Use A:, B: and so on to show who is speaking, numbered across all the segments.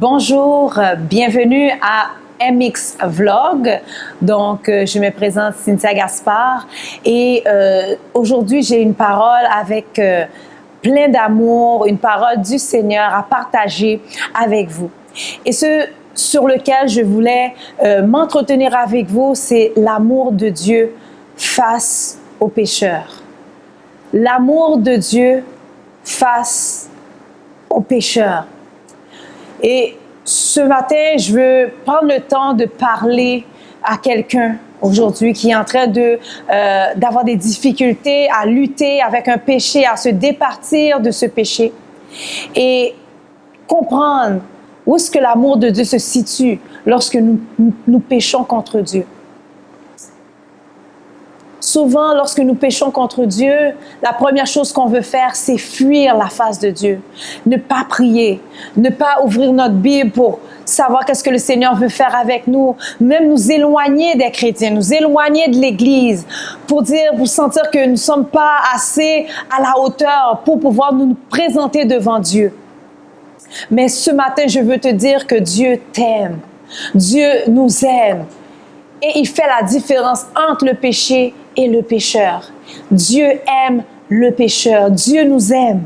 A: Bonjour, bienvenue à MX Vlog. Donc, je me présente Cynthia Gaspard et aujourd'hui, j'ai une parole avec plein d'amour, une parole du Seigneur à partager avec vous. Et ce sur lequel je voulais m'entretenir avec vous, c'est l'amour de Dieu face aux pécheurs. L'amour de Dieu face aux pécheurs. Et ce matin, je veux prendre le temps de parler à quelqu'un aujourd'hui qui est en train d'avoir des difficultés à lutter avec un péché, à se départir de ce péché et comprendre où est-ce que l'amour de Dieu se situe lorsque nous péchons contre Dieu. Souvent, lorsque nous péchons contre Dieu, la première chose qu'on veut faire, c'est fuir la face de Dieu. Ne pas prier, ne pas ouvrir notre Bible pour savoir qu'est-ce que le Seigneur veut faire avec nous, même nous éloigner des chrétiens, nous éloigner de l'Église, pour sentir que nous ne sommes pas assez à la hauteur pour pouvoir nous présenter devant Dieu. Mais ce matin, je veux te dire que Dieu t'aime, Dieu nous aime. Et il fait la différence entre le péché et le pécheur. Dieu aime le pécheur. Dieu nous aime.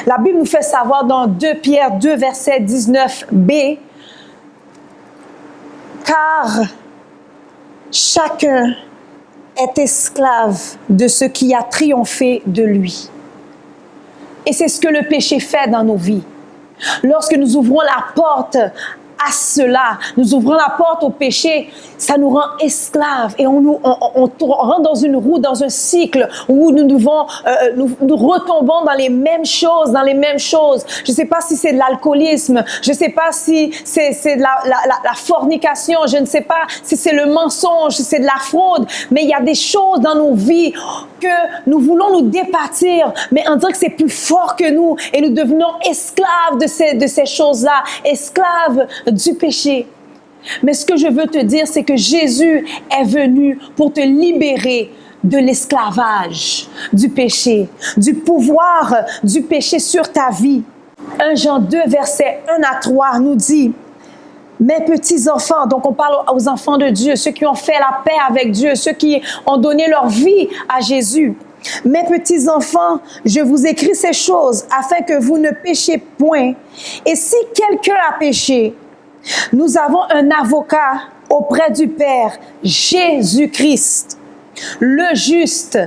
A: La Bible nous fait savoir dans 2 Pierre 2, verset 19b, « Car chacun est esclave de ce qui a triomphé de lui. » Et c'est ce que le péché fait dans nos vies. Lorsque nous ouvrons la porte à cela, nous ouvrons la porte au péché, ça nous rend esclaves et on rentre dans une roue, dans un cycle où nous retombons dans les mêmes choses, Je ne sais pas si c'est de l'alcoolisme, je ne sais pas si c'est de la fornication, je ne sais pas si c'est le mensonge, si c'est de la fraude, mais il y a des choses dans nos vies que nous voulons nous départir, mais on dirait que c'est plus fort que nous et nous devenons esclaves de ces choses-là, esclaves du péché. Mais ce que je veux te dire, c'est que Jésus est venu pour te libérer de l'esclavage du péché, du pouvoir du péché sur ta vie. 1 Jean 2, versets 1 à 3 nous dit: « Mes petits enfants », donc on parle aux enfants de Dieu, ceux qui ont fait la paix avec Dieu, ceux qui ont donné leur vie à Jésus. « Mes petits enfants, je vous écris ces choses afin que vous ne péchiez point. Et si quelqu'un a péché, nous avons un avocat auprès du Père, Jésus-Christ, le juste.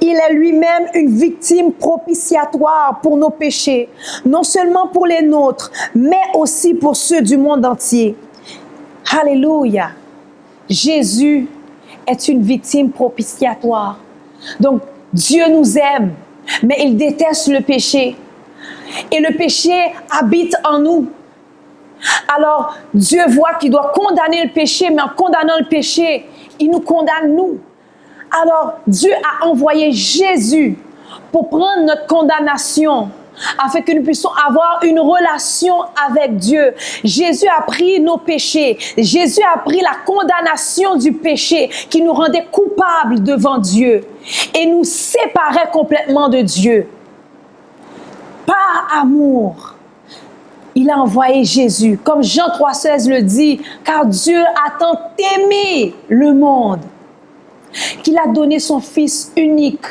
A: Il est lui-même une victime propitiatoire pour nos péchés, non seulement pour les nôtres, mais aussi pour ceux du monde entier. » Alléluia! Jésus est une victime propitiatoire. Donc, Dieu nous aime, mais il déteste le péché. Et le péché habite en nous. Alors, Dieu voit qu'il doit condamner le péché, mais en condamnant le péché, il nous condamne nous. Alors, Dieu a envoyé Jésus pour prendre notre condamnation, afin que nous puissions avoir une relation avec Dieu. Jésus a pris nos péchés. Jésus a pris la condamnation du péché qui nous rendait coupables devant Dieu et nous séparait complètement de Dieu. Par amour, il a envoyé Jésus, comme Jean 3,16 le dit, car Dieu a tant aimé le monde qu'il a donné son Fils unique,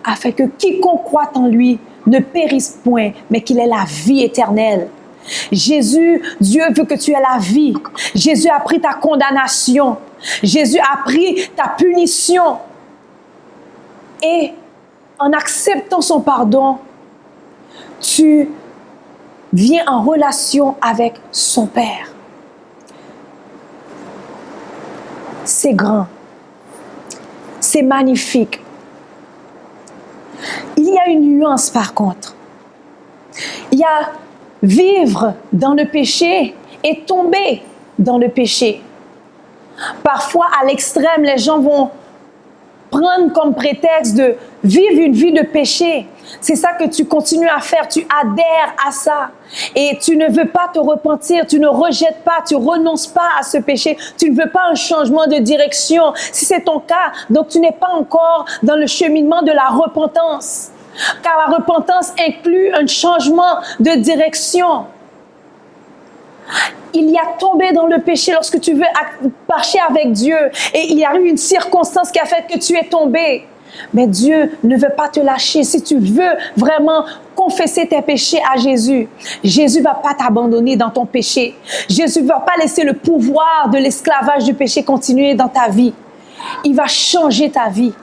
A: afin que quiconque croit en lui ne périsse point, mais qu'il ait la vie éternelle. Jésus, Dieu veut que tu aies la vie. Jésus a pris ta condamnation. Jésus a pris ta punition. Et en acceptant son pardon, tu viens en relation avec son Père. C'est grand. C'est magnifique. Il y a une nuance par contre. Il y a vivre dans le péché et tomber dans le péché. Parfois, à l'extrême, les gens vont prendre comme prétexte de vivre une vie de péché. C'est ça que tu continues à faire, tu adhères à ça. Et tu ne veux pas te repentir, tu ne rejettes pas, tu renonces pas à ce péché. Tu ne veux pas un changement de direction. Si c'est ton cas, donc tu n'es pas encore dans le cheminement de la repentance. Car la repentance inclut un changement de direction. Il y a tombé dans le péché lorsque tu veux marcher avec Dieu et il arrive une circonstance qui a fait que tu es tombé. Mais Dieu ne veut pas te lâcher. Si tu veux vraiment confesser tes péchés à Jésus, Jésus ne va pas t'abandonner dans ton péché. Jésus ne va pas laisser le pouvoir de l'esclavage du péché continuer dans ta vie. Il va changer ta vie.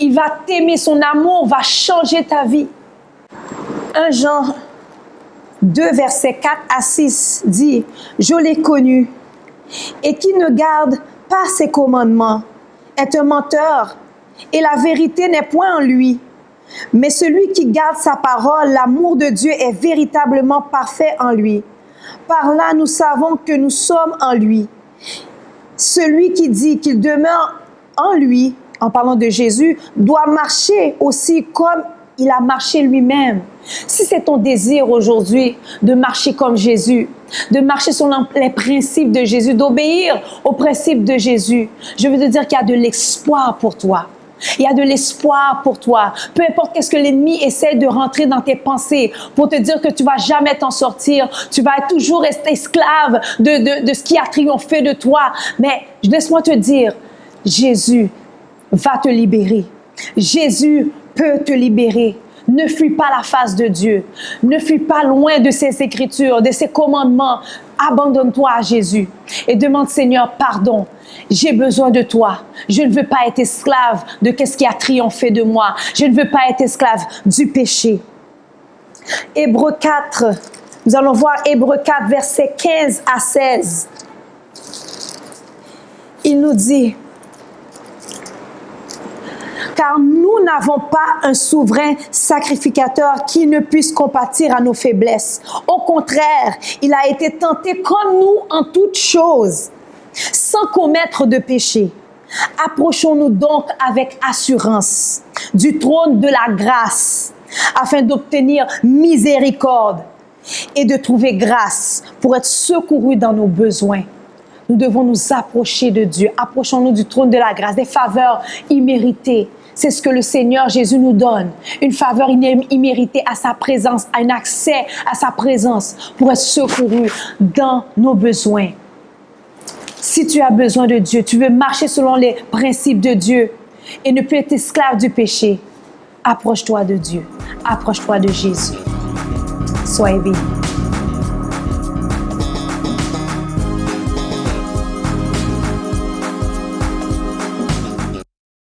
A: Il va t'aimer. Son amour va changer ta vie. 1 Jean 2, versets 4 à 6 dit « Je l'ai connu, et qui ne garde pas ses commandements est un menteur, et la vérité n'est point en lui. Mais celui qui garde sa parole, l'amour de Dieu est véritablement parfait en lui. Par là, nous savons que nous sommes en lui. Celui qui dit qu'il demeure en lui, en parlant de Jésus, doit marcher aussi comme il a marché lui-même. » Si c'est ton désir aujourd'hui de marcher comme Jésus, de marcher selon les principes de Jésus, d'obéir aux principes de Jésus, je veux te dire qu'il y a de l'espoir pour toi. Il y a de l'espoir pour toi. Peu importe qu'est-ce que l'ennemi essaie de rentrer dans tes pensées pour te dire que tu vas jamais t'en sortir. Tu vas toujours rester esclave de ce qui a triomphé de toi. Mais laisse-moi te dire, Jésus va te libérer. Jésus peut te libérer. Ne fuis pas la face de Dieu. Ne fuis pas loin de ses écritures, de ses commandements. Abandonne-toi à Jésus et demande, Seigneur, pardon. J'ai besoin de toi. Je ne veux pas être esclave de ce qui a triomphé de moi. Je ne veux pas être esclave du péché. Hébreux 4, nous allons voir Hébreux 4, versets 15 à 16. Il nous dit, car nous n'avons pas un souverain sacrificateur qui ne puisse compatir à nos faiblesses. Au contraire, il a été tenté comme nous en toutes choses, sans commettre de péché. Approchons-nous donc avec assurance du trône de la grâce, afin d'obtenir miséricorde et de trouver grâce pour être secourus dans nos besoins. Nous devons nous approcher de Dieu. Approchons-nous du trône de la grâce, des faveurs imméritées. C'est ce que le Seigneur Jésus nous donne. Une faveur imméritée à sa présence, un accès à sa présence pour être secouru dans nos besoins. Si tu as besoin de Dieu, tu veux marcher selon les principes de Dieu et ne plus être esclave du péché, approche-toi de Dieu. Approche-toi de Jésus. Soyez bénis.